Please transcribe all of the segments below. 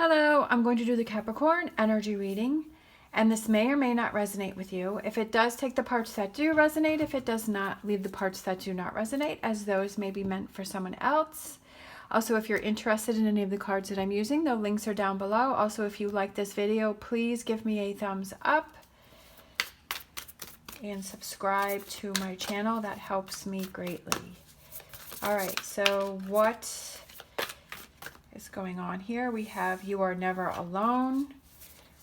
Hello, I'm going to do the Capricorn energy reading, and this may or may not resonate with you. If it does, take the parts that do resonate. If it does not, leave the parts that do not resonate, as those may be meant for someone else. Also, if you're interested in any of the cards that I'm using, the links are down below. Also, if you like this video, please give me a thumbs up and subscribe to my channel. That helps me greatly. All right, so what is going on here? We have you are never alone.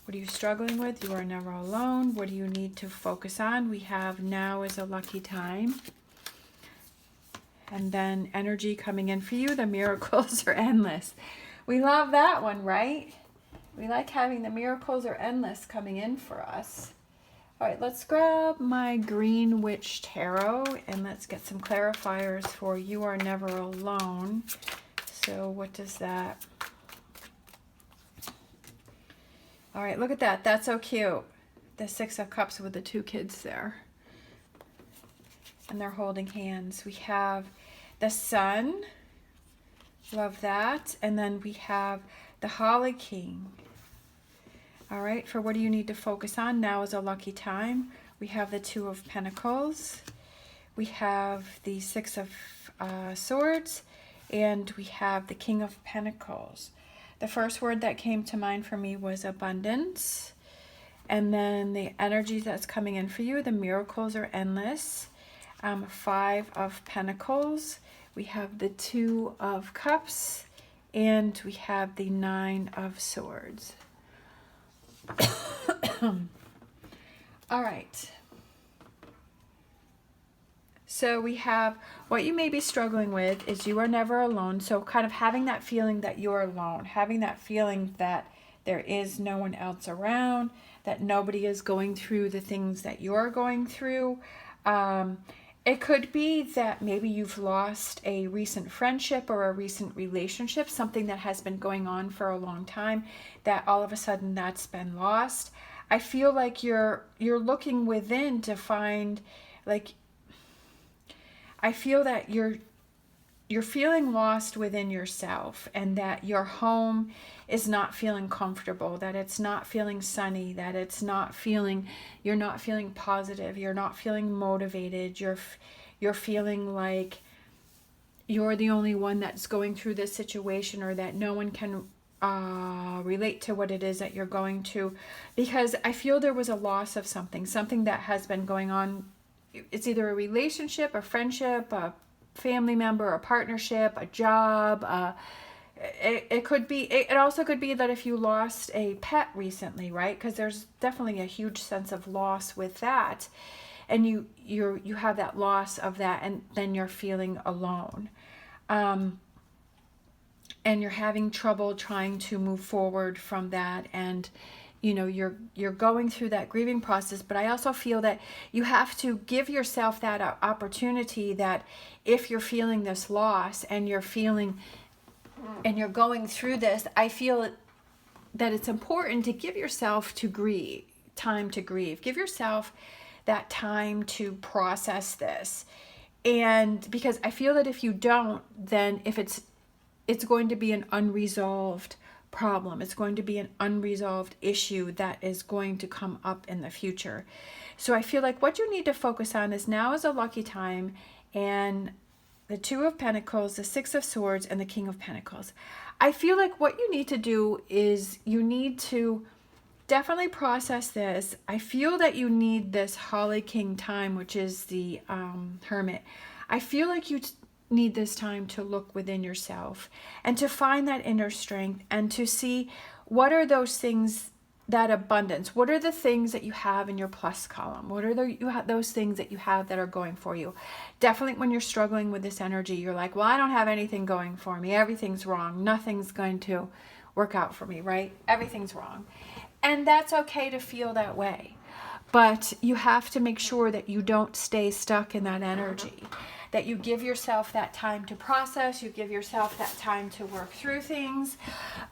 What are you struggling with? You are never alone. What do you need to focus on? We have now is a lucky time. And then energy coming in for you. The miracles are endless. We love that one, right? We like having the miracles are endless coming in for us. All right, let's grab my Green Witch Tarot and let's get some clarifiers for you are never alone. So what does that? All right, look at that. That's so cute. The Six of Cups with the two kids there. And they're holding hands. We have the Sun. Love that. And then we have the Holly King. All right, for what do you need to focus on? Now is a lucky time. We have the Two of Pentacles. We have the Six of Swords. And we have the King of Pentacles. The first word that came to mind for me was abundance. And then the energy that's coming in for you, the miracles are endless. Five of Pentacles. We have the Two of Cups. And we have the Nine of Swords. All right. So we have what you may be struggling with is you are never alone. So kind of having that feeling that you're alone, having that feeling that there is no one else around, that nobody is going through the things that you're going through. It could be that maybe you've lost a recent friendship or a recent relationship, something that has been going on for a long time, that all of a sudden that's been lost. I feel like you're looking within to find, like, I feel that you're feeling lost within yourself, and that your home is not feeling comfortable, that it's not feeling sunny, that it's not feeling, you're not feeling positive, you're not feeling motivated, you're feeling like you're the only one that's going through this situation, or that no one can relate to what it is that you're going to, because I feel there was a loss of something that has been going on. It's either a relationship, a friendship, a family member, a partnership, a job. It could be. It also could be that if you lost a pet recently, right? Because there's definitely a huge sense of loss with that, and you have that loss of that, and then you're feeling alone, and you're having trouble trying to move forward from that, and you know, you're going through that grieving process. But I also feel that you have to give yourself that opportunity, that if you're feeling this loss and you're going through this, I feel that it's important to give yourself time to grieve. Give yourself that time to process this. And because I feel that if you don't, then if it's going to be an unresolved problem. It's going to be an unresolved issue that is going to come up in the future. So I feel like what you need to focus on is now is a lucky time, and the Two of Pentacles, the Six of Swords, and the King of Pentacles. I feel like what you need to do is you need to definitely process this. I feel that you need this Holly King time, which is the Hermit. I feel like you need this time to look within yourself and to find that inner strength, and to see what are those things, that abundance, what are the things that you have in your plus column, what are those things that you have that are going for you. Definitely when you're struggling with this energy, you're like, well, I don't have anything going for me, everything's wrong, nothing's going to work out for me, right? Everything's wrong. And that's okay to feel that way, but you have to make sure that you don't stay stuck in that energy, that you give yourself that time to process, you give yourself that time to work through things,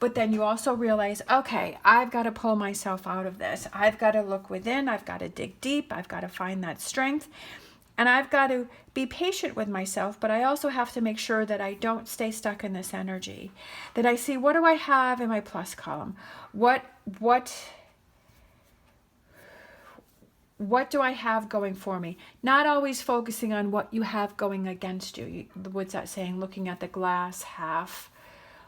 but then you also realize, okay, I've got to pull myself out of this. I've got to look within, I've got to dig deep, I've got to find that strength, And I've got to be patient with myself, but I also have to make sure that I don't stay stuck in this energy. That I see, what do I have in my plus column? What do I have going for me? Not always focusing on what you have going against you. What's that saying? Looking at the glass half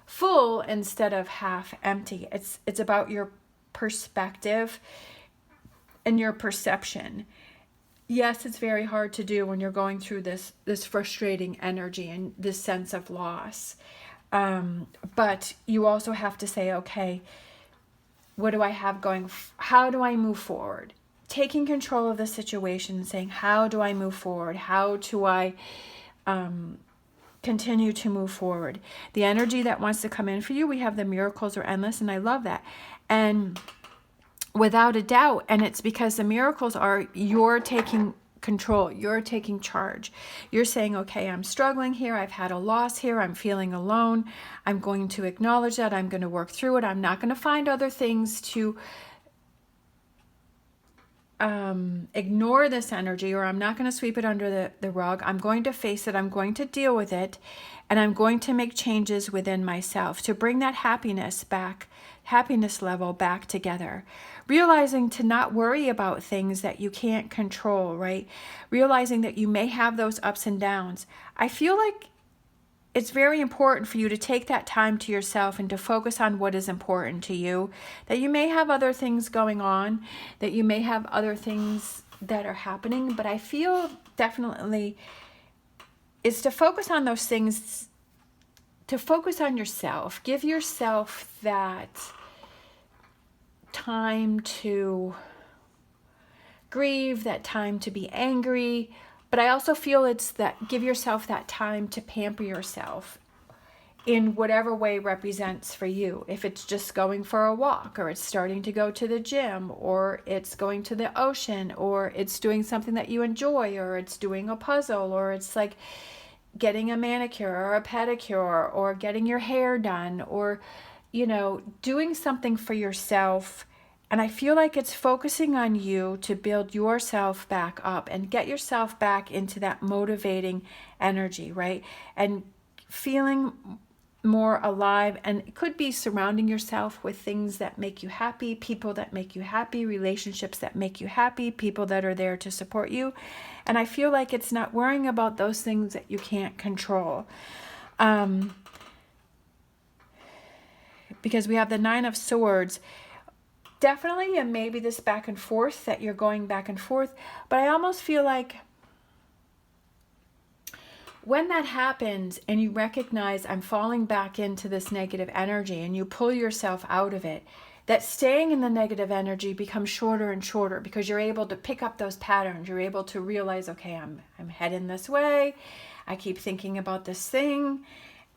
full instead of half empty. It's about your perspective and your perception. Yes, it's very hard to do when you're going through this frustrating energy and this sense of loss. But you also have to say, okay, what do I have going? How do I move forward? Taking control of the situation and saying, how do I move forward? How do I continue to move forward? The energy that wants to come in for you, we have the miracles are endless, and I love that. And without a doubt, and it's because the miracles are you're taking control, you're taking charge. You're saying, okay, I'm struggling here, I've had a loss here, I'm feeling alone, I'm going to acknowledge that, I'm going to work through it, I'm not going to find other things to ignore this energy, or I'm not going to sweep it under the rug. I'm going to face it, I'm going to deal with it, and I'm going to make changes within myself to bring that happiness level back together. Realizing to not worry about things that you can't control, right? Realizing that you may have those ups and downs. I feel like it's very important for you to take that time to yourself and to focus on what is important to you. That you may have other things going on, that you may have other things that are happening, but I feel definitely is to focus on those things, to focus on yourself. Give yourself that time to grieve, that time to be angry. But I also feel it's that give yourself that time to pamper yourself in whatever way represents for you. If it's just going for a walk, or it's starting to go to the gym, or it's going to the ocean, or it's doing something that you enjoy, or it's doing a puzzle, or it's like getting a manicure or a pedicure, or getting your hair done, or, you know, doing something for yourself. And I feel like it's focusing on you to build yourself back up and get yourself back into that motivating energy, right? And feeling more alive. And it could be surrounding yourself with things that make you happy, people that make you happy, relationships that make you happy, people that are there to support you. And I feel like it's not worrying about those things that you can't control. Because we have the Nine of Swords. Definitely, and maybe this back and forth, that you're going back and forth. But I almost feel like when that happens and you recognize I'm falling back into this negative energy and you pull yourself out of it, that staying in the negative energy becomes shorter and shorter because you're able to pick up those patterns. You're able to realize, okay, I'm heading this way. I keep thinking about this thing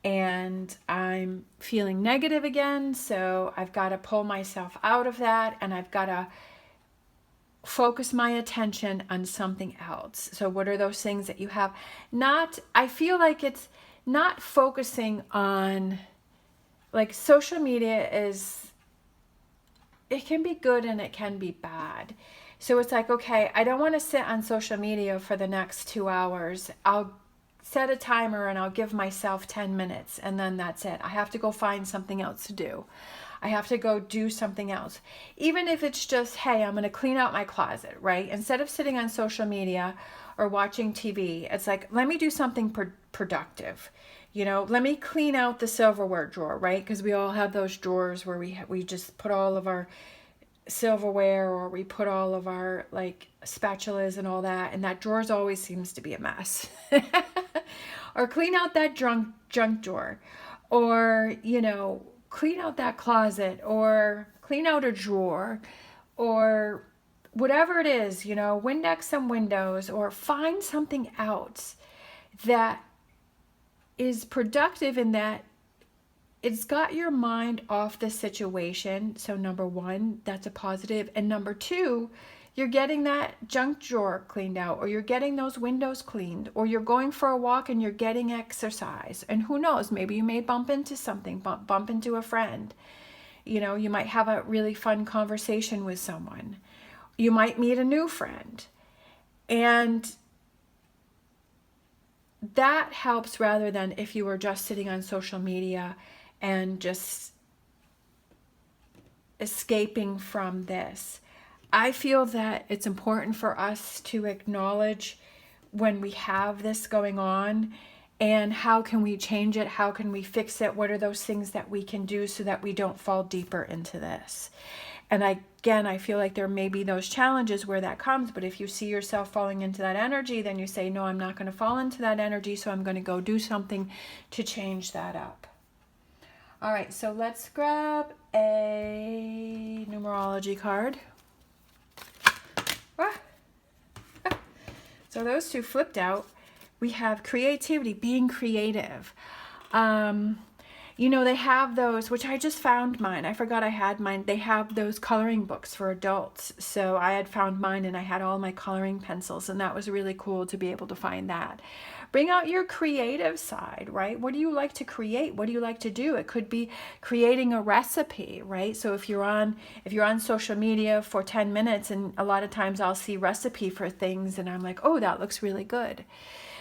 and I'm feeling negative again. So I've got to pull myself out of that, and I've got to focus my attention on something else. So what are those things that you have? I feel like it's not focusing on, like, social media it can be good and it can be bad. So it's like, okay, I don't want to sit on social media for the next 2 hours. I'll set a timer and I'll give myself 10 minutes and then that's it. I have to go find something else to do. I have to go do something else. Even if it's just, hey, I'm going to clean out my closet, right? Instead of sitting on social media or watching TV, it's like, let me do something productive. You know, let me clean out the silverware drawer, right? Because we all have those drawers where we just put all of our silverware, or we put all of our, like, spatulas and all that, and that drawers always seems to be a mess. Or clean out that junk drawer, or, you know, clean out that closet, or clean out a drawer, or whatever it is, you know, Windex some windows, or find something else that is productive in that it's got your mind off the situation. So number one, that's a positive. And number two, you're getting that junk drawer cleaned out, or you're getting those windows cleaned, or you're going for a walk and you're getting exercise. And who knows, maybe you may bump into something, bump into a friend. You know, you might have a really fun conversation with someone. You might meet a new friend. And that helps rather than if you were just sitting on social media and just escaping from this. I feel that it's important for us to acknowledge when we have this going on, and how can we change it? How can we fix it? What are those things that we can do so that we don't fall deeper into this? And I feel like there may be those challenges where that comes, but if you see yourself falling into that energy, then you say, no, I'm not going to fall into that energy, so I'm going to go do something to change that up. All right, so let's grab a numerology card. So those two flipped out. We have creativity, being creative. You know, they have those, which I just found mine. I forgot I had mine. They have those coloring books for adults. So I had found mine and I had all my coloring pencils, and that was really cool to be able to find that. Bring out your creative side, right? What do you like to create? What do you like to do? It could be creating a recipe, right? So if you're on social media for 10 minutes, and a lot of times I'll see recipe for things and I'm like, oh, that looks really good.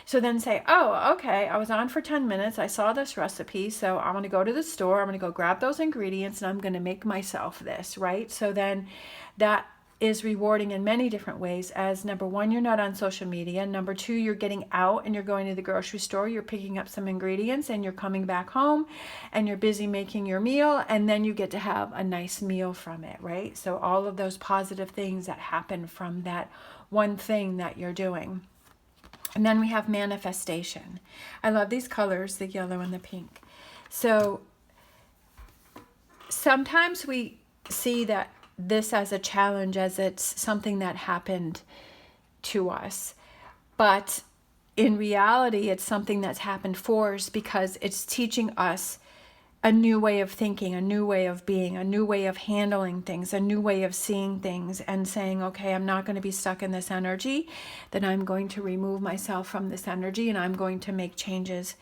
So then say, oh, okay, I was on for 10 minutes. I saw this recipe, so I'm going to go to the store. I'm going to go grab those ingredients and I'm going to make myself this, right? So then that is rewarding in many different ways. As number one, you're not on social media. Number two, you're getting out and you're going to the grocery store. You're picking up some ingredients and you're coming back home and you're busy making your meal, and then you get to have a nice meal from it, right? So all of those positive things that happen from that one thing that you're doing. And then we have manifestation. I love these colors, the yellow and the pink. So sometimes we see that this as a challenge, as it's something that happened to us. But in reality, it's something that's happened for us because it's teaching us a new way of thinking, a new way of being, a new way of handling things, a new way of seeing things, and saying, okay, I'm not going to be stuck in this energy, then I'm going to remove myself from this energy and I'm going to make changes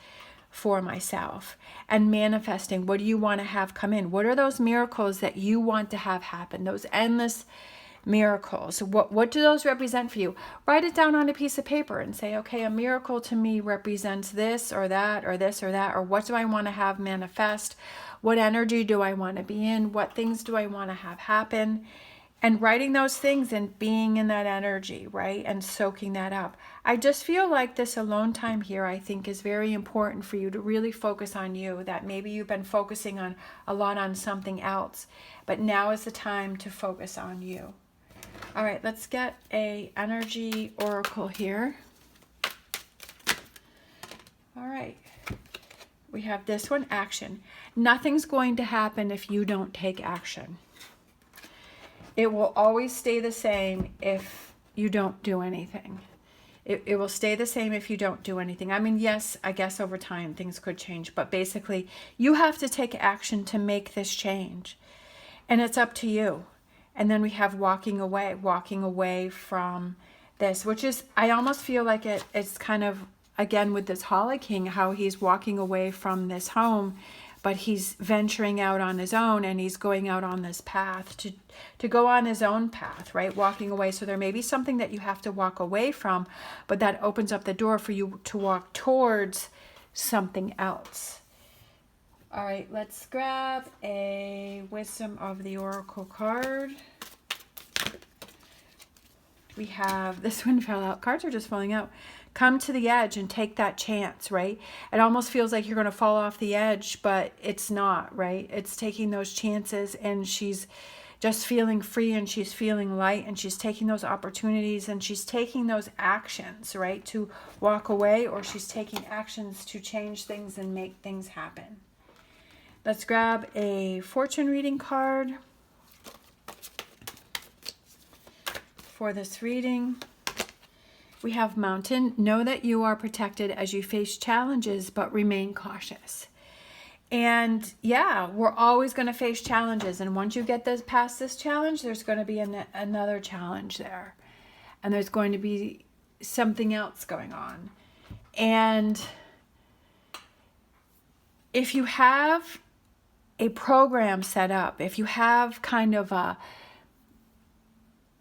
for myself. And manifesting, what do you want to have come in? What are those miracles that you want to have happen? Those endless miracles. What do those represent for you? Write it down on a piece of paper and say, okay, a miracle to me represents this or that or this or that, or what do I want to have manifest? What energy do I want to be in? What things do I want to have happen? And writing those things and being in that energy, right? And soaking that up. I just feel like this alone time here, I think, is very important for you to really focus on you. That maybe you've been focusing on a lot on something else, but now is the time to focus on you. All right, let's get a energy oracle here. All right. We have this one, action. Nothing's going to happen if you don't take action. It will always stay the same if you don't do anything. It will stay the same if you don't do anything. I mean, yes, I guess over time things could change, but basically you have to take action to make this change. And it's up to you. And then we have walking away from this, which is, I almost feel like it's kind of, again, with this Holly King, how he's walking away from this home, but he's venturing out on his own, and he's going out on this path to go on his own path, right? Walking away. So there may be something that you have to walk away from, but that opens up the door for you to walk towards something else. All right, let's grab a Wisdom of the Oracle card. We have, this one fell out. Cards are just falling out. Come to the edge and take that chance, right? It almost feels like you're going to fall off the edge, but it's not, right? It's taking those chances, and she's just feeling free, and she's feeling light, and she's taking those opportunities, and she's taking those actions, right, to walk away, or she's taking actions to change things and make things happen. Let's grab a fortune reading card for this reading. We have Mountain. Know that you are protected as you face challenges, but remain cautious. And yeah, we're always going to face challenges. And once you get past this challenge, there's going to be another challenge there. And there's going to be something else going on. And if you have a program set up, if you have kind of a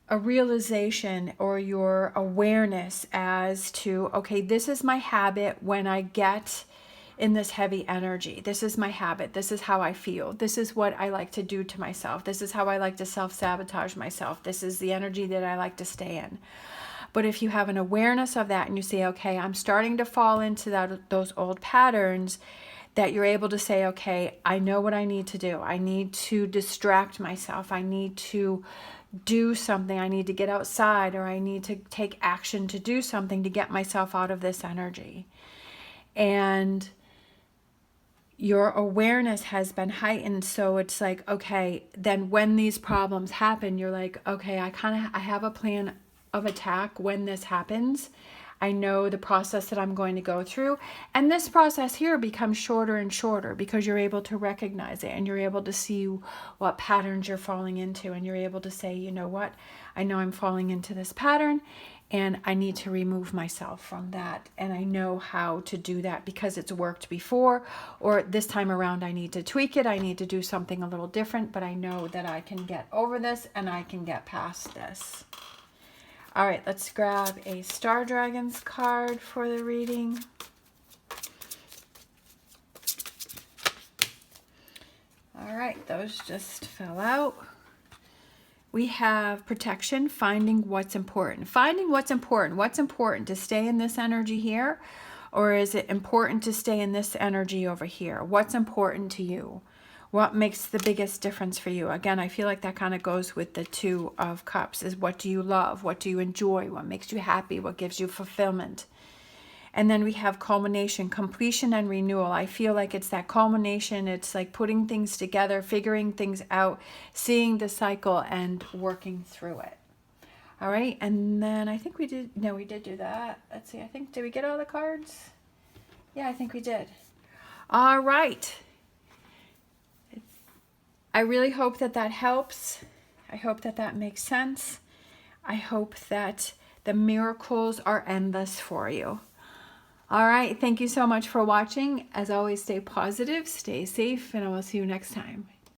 a realization or your awareness as to, okay, this is my habit when I get in this heavy energy. This is my habit. This is how I feel. This is what I like to do to myself. This is how I like to self-sabotage myself. This is the energy that I like to stay in. But if you have an awareness of that and you say, okay, I'm starting to fall into those old patterns, that you're able to say, okay, I know what I need to do. I need to distract myself. I need to do something. I need to get outside, or I need to take action to do something to get myself out of this energy. And your awareness has been heightened, so it's like, okay, then when these problems happen, you're like, okay, I have a plan of attack when this happens. I know the process that I'm going to go through, and this process here becomes shorter and shorter because you're able to recognize it and you're able to see what patterns you're falling into, and you're able to say, you know what, I know I'm falling into this pattern and I need to remove myself from that, and I know how to do that because it's worked before, or this time around I need to tweak it, I need to do something a little different, but I know that I can get over this and I can get past this. All right, let's grab a Star Dragons card for the reading. All right, those just fell out. We have protection, finding what's important. Finding what's important. What's important, to stay in this energy here, or is it important to stay in this energy over here? What's important to you? What makes the biggest difference for you? Again, I feel like that kind of goes with the Two of Cups, is what do you love? What do you enjoy? What makes you happy? What gives you fulfillment? And then we have culmination, completion, and renewal. I feel like it's that culmination. It's like putting things together, figuring things out, seeing the cycle and working through it. All right. And then I think we did do that. Let's see. Did we get all the cards? Yeah, I think we did. All right. I really hope that helps. I hope that makes sense. I hope that the miracles are endless for you. All right. Thank you so much for watching. As always, stay positive, stay safe, and I will see you next time.